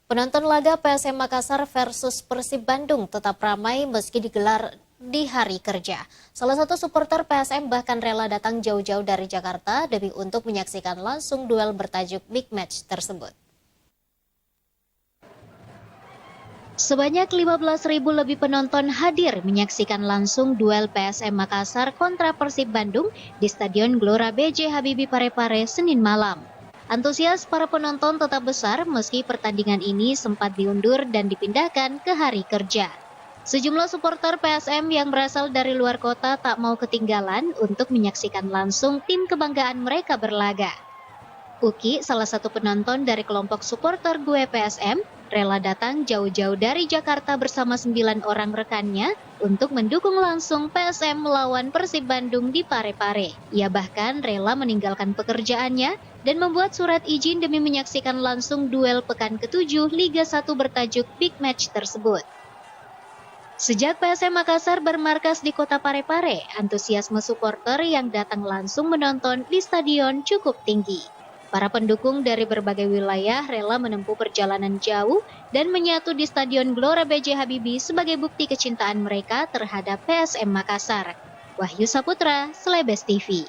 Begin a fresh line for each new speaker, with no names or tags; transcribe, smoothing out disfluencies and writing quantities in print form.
Penonton laga PSM Makassar versus Persib Bandung tetap ramai meski digelar di hari kerja. Salah satu supporter PSM bahkan rela datang jauh-jauh dari Jakarta demi untuk menyaksikan langsung duel bertajuk Big Match tersebut. Sebanyak 15.000 lebih penonton hadir menyaksikan langsung duel PSM Makassar kontra Persib Bandung di Stadion Gelora B.J. Habibie Parepare Senin malam. Antusias para penonton tetap besar meski pertandingan ini sempat diundur dan dipindahkan ke hari kerja. Sejumlah supporter PSM yang berasal dari luar kota tak mau ketinggalan untuk menyaksikan langsung tim kebanggaan mereka berlaga. Uki, salah satu penonton dari kelompok supporter Gue PSM, rela datang jauh-jauh dari Jakarta bersama 9 orang rekannya untuk mendukung langsung PSM melawan Persib Bandung di Parepare. Ia bahkan rela meninggalkan pekerjaannya dan membuat surat izin demi menyaksikan langsung duel pekan ke-7 Liga 1 bertajuk Big Match tersebut. Sejak PSM Makassar bermarkas di kota Parepare, antusiasme supporter yang datang langsung menonton di stadion cukup tinggi. Para pendukung dari berbagai wilayah rela menempuh perjalanan jauh dan menyatu di Stadion Gelora B.J. Habibie sebagai bukti kecintaan mereka terhadap PSM Makassar. Wahyu Saputra, Selebes TV.